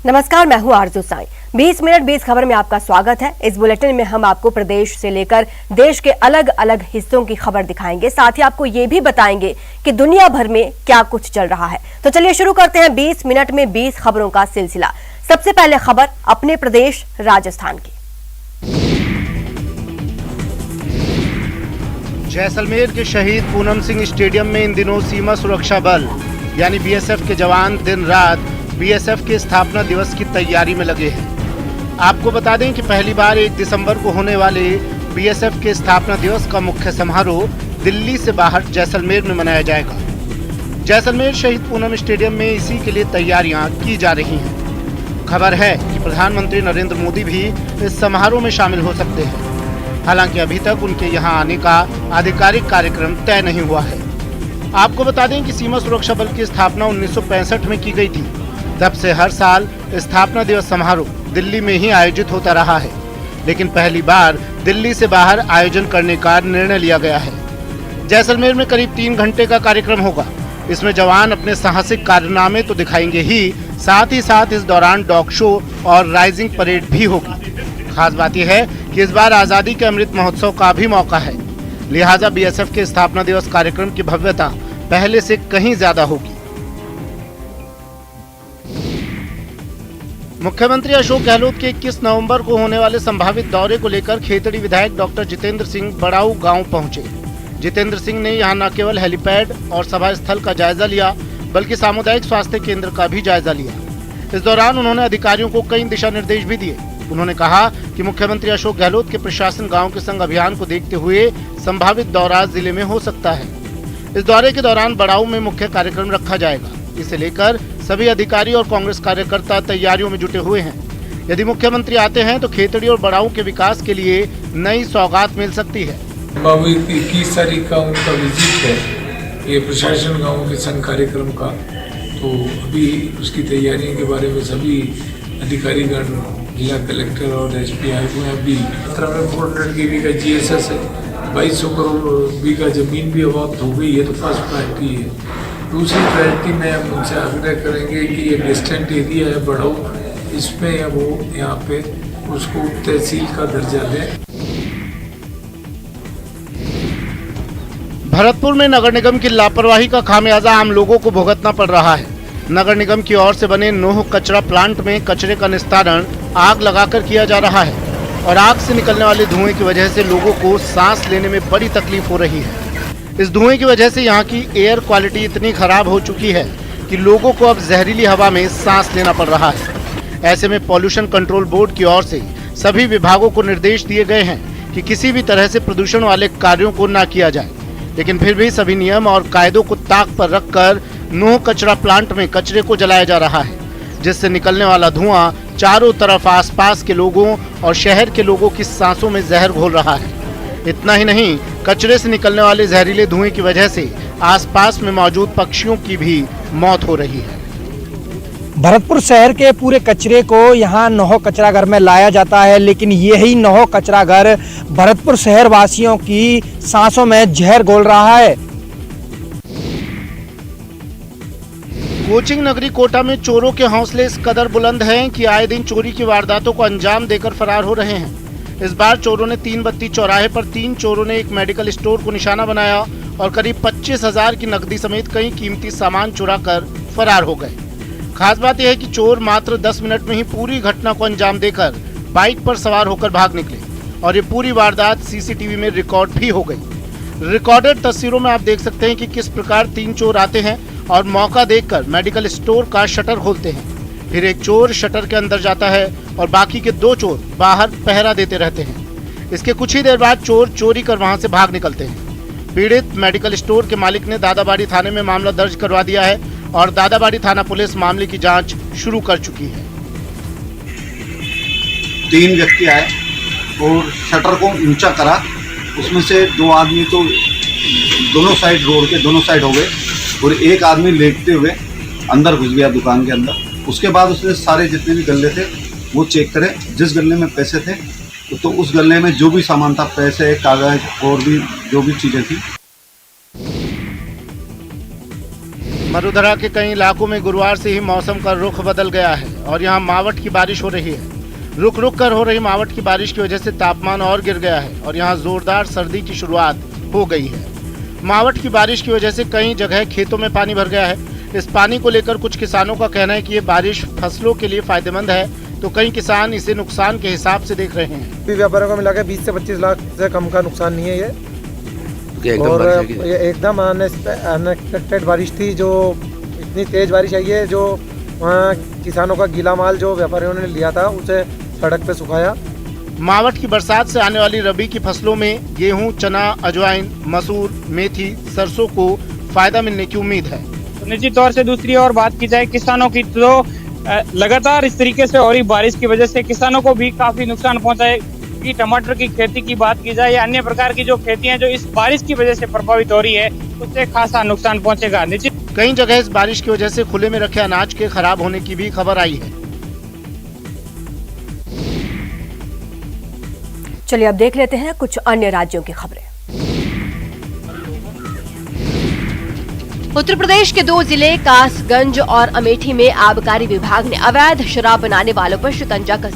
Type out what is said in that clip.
नमस्कार, मैं हूं आरजू साई। 20 मिनट 20 खबर में आपका स्वागत है। इस बुलेटिन में हम आपको प्रदेश से लेकर देश के अलग अलग हिस्सों की खबर दिखाएंगे। साथ ही आपको ये भी बताएंगे कि दुनिया भर में क्या कुछ चल रहा है। तो चलिए शुरू करते हैं 20 मिनट में 20 खबरों का सिलसिला। सबसे पहले खबर अपने प्रदेश राजस्थान की। जैसलमेर के शहीद पूनम सिंह स्टेडियम में इन दिनों सीमा सुरक्षा बल यानी बीएसएफ के जवान दिन रात बीएसएफ के स्थापना दिवस की तैयारी में लगे हैं। आपको बता दें कि पहली बार 1 दिसंबर को होने वाले बीएसएफ के स्थापना दिवस का मुख्य समारोह दिल्ली से बाहर जैसलमेर में मनाया जाएगा। जैसलमेर शहीद पूनम स्टेडियम में इसी के लिए तैयारियां की जा रही हैं। खबर है कि प्रधानमंत्री नरेंद्र मोदी भी इस समारोह में शामिल हो सकते हैं। हालांकि अभी तक उनके यहाँ आने का आधिकारिक कार्यक्रम तय नहीं हुआ है। आपको बता दें कि सीमा सुरक्षा बल की स्थापना 1965 में की गई थी। तब से हर साल स्थापना दिवस समारोह दिल्ली में ही आयोजित होता रहा है, लेकिन पहली बार दिल्ली से बाहर आयोजन करने का निर्णय लिया गया है। जैसलमेर में करीब 3 घंटे का कार्यक्रम होगा। इसमें जवान अपने साहसिक कारनामे तो दिखाएंगे ही, साथ ही साथ इस दौरान डॉग शो और राइजिंग परेड भी होगी। खास बात यह है कि इस बार आजादी के अमृत महोत्सव का भी मौका है, लिहाजा बीएसएफ के स्थापना दिवस कार्यक्रम की भव्यता पहले से कहीं ज्यादा होगी। मुख्यमंत्री अशोक गहलोत के 21 नवंबर को होने वाले संभावित दौरे को लेकर खेतड़ी विधायक डॉक्टर जितेंद्र सिंह बड़ाऊ गांव पहुंचे। जितेंद्र सिंह ने यहां न केवल हेलीपैड और सभा स्थल का जायजा लिया, बल्कि सामुदायिक स्वास्थ्य केंद्र का भी जायजा लिया। इस दौरान उन्होंने अधिकारियों को कई दिशा निर्देश भी दिए। उन्होंने कहा कि मुख्यमंत्री अशोक गहलोत के प्रशासन गाँव के संग अभियान को देखते हुए संभावित दौरा जिले में हो सकता है। इस दौरे के दौरान बड़ाऊ में मुख्य कार्यक्रम रखा जाएगा। इसे लेकर सभी अधिकारी और कांग्रेस कार्यकर्ता तैयारियों में जुटे हुए हैं। यदि मुख्यमंत्री आते हैं तो खेतड़ी और बड़ाऊ के विकास के लिए नई सौगात मिल सकती है। बाबू 21 तारीख का उनका विजिट है, ये प्रशासन गाँव के संघ कार्यक्रम का, तो अभी उसकी तैयारियों के बारे में सभी अधिकारीगण, जिला कलेक्टर और एसपी आए हुए हैं। अभी 17 केवी का जीएसएस है, 2200 करोड़ बीघा जमीन भी अवॉप्त हो गई है, तो फर्स्ट प्रायोरिटी है। दूसरी प्रायोरिटी में हम उनसे आग्रह करेंगे कि ये डिस्टेंट एरिया है बड़ाऊ, इसमें वो यहाँ पे उसको तहसील का दर्जा दें। भरतपुर में नगर निगम की लापरवाही का खामियाजा आम लोगों को भुगतना पड़ रहा है। नगर निगम की ओर से बने नोह कचरा प्लांट में कचरे का निस्तारण आग लगाकर किया जा रहा है और आग से निकलने वाले धुएं की वजह से लोगों को सांस लेने में बड़ी तकलीफ हो रही है। इस धुएं की वजह से यहाँ की एयर क्वालिटी इतनी खराब हो चुकी है कि लोगों को अब जहरीली हवा में सांस लेना पड़ रहा है। ऐसे में पॉल्यूशन कंट्रोल बोर्ड की ओर से सभी विभागों को निर्देश दिए गए हैं कि किसी भी तरह से प्रदूषण वाले कार्यों को ना किया जाए, लेकिन फिर भी सभी नियम और कायदों को ताक पर रखकर नोह कचरा प्लांट में कचरे को जलाया जा रहा है, जिससे निकलने वाला धुआं चारों तरफ आसपास के लोगों और शहर के लोगों की सांसों में जहर घोल रहा है। इतना ही नहीं, कचरे से निकलने वाले जहरीले धुएं की वजह से आसपास में मौजूद पक्षियों की भी मौत हो रही है। भरतपुर शहर के पूरे कचरे को यहाँ नोह कचराघर में लाया जाता है, लेकिन यही नोह कचराघर भरतपुर शहर वासियों की सांसों में जहर घोल रहा है। कोचिंग नगरी कोटा में चोरों के हौसले इस कदर बुलंद हैं कि आए दिन चोरी की वारदातों को अंजाम देकर फरार हो रहे हैं। इस बार चोरों ने 3 बत्ती चौराहे पर 3 चोरों ने एक मेडिकल स्टोर को निशाना बनाया और करीब 25,000 की नकदी समेत कई कीमती सामान चुरा कर फरार हो गए। खास बात यह है कि चोर मात्र 10 मिनट में ही पूरी घटना को अंजाम देकर बाइक पर सवार होकर भाग निकले और ये पूरी वारदात सीसीटीवी में रिकॉर्ड भी हो गई। रिकॉर्डेड तस्वीरों में आप देख सकते हैं कि किस प्रकार 3 चोर आते हैं और मौका देखकर मेडिकल स्टोर का शटर खोलते हैं। फिर एक चोर शटर के अंदर जाता है और बाकी के 2 चोर बाहर पहरा देते रहते हैं। इसके कुछ ही देर बाद चोर चोरी कर वहां से भाग निकलते हैं। पीड़ित मेडिकल स्टोर के मालिक ने दादाबाड़ी थाने में मामला दर्ज करवा दिया है और दादाबाड़ी थाना पुलिस मामले की जांच शुरू कर चुकी है। 3 व्यक्ति आए और शटर को ऊंचा करा, उसमें से 2 आदमी तो दोनों साइड, रोड के दोनों साइड हो गए और एक आदमी लेटते हुए अंदर घुस गया दुकान के अंदर। उसके बाद उसने सारे जितने भी गल्ले थे वो चेक करे, जिस गल्ले में पैसे थे तो उस गल्ले में जो भी सामान था, पैसे, कागज और भी जो भी चीज़ें थी। मरुधरा के कई इलाकों में गुरुवार से ही मौसम का रुख बदल गया है और यहाँ मावठ की बारिश हो रही है। रुक रुक कर हो रही मावठ की बारिश की वजह से तापमान और गिर गया है और यहाँ जोरदार सर्दी की शुरुआत हो गई है। मावठ की बारिश की वजह से कई जगह खेतों में पानी भर गया है। इस पानी को लेकर कुछ किसानों का कहना है कि ये बारिश फसलों के लिए फायदेमंद है, तो कई किसान इसे नुकसान के हिसाब से देख रहे हैं। व्यापारियों को मिलाकर 20 से 25 लाख से कम का नुकसान नहीं है ये। और ये एकदम अनएक्सपेक्टेड बारिश थी, जो इतनी तेज बारिश आई है जो वहाँ किसानों का गीला माल जो व्यापारियों ने लिया था उसे सड़क पे सुखाया। मावठ की बरसात से आने वाली रबी की फसलों में गेहूं, चना, अजवाइन, मसूर, मेथी, सरसों को फायदा मिलने की उम्मीद है। निश्चित तौर से दूसरी ओर बात की जाए किसानों की, तो लगातार इस तरीके से हो रही बारिश की वजह से किसानों को भी काफी नुकसान पहुंचा है। कि टमाटर की खेती की बात की जाए या अन्य प्रकार की जो खेती हैं जो इस बारिश की वजह से प्रभावित हो रही है, उससे खासा नुकसान पहुंचेगा। निश्चित कई जगह इस बारिश की वजह से खुले में रखे अनाज के खराब होने की भी खबर आई है। चलिए अब देख लेते हैं कुछ अन्य राज्यों की खबरें। उत्तर प्रदेश के 2 जिले कासगंज और अमेठी में आबकारी विभाग ने अवैध शराब बनाने वालों पर शिकंजा कस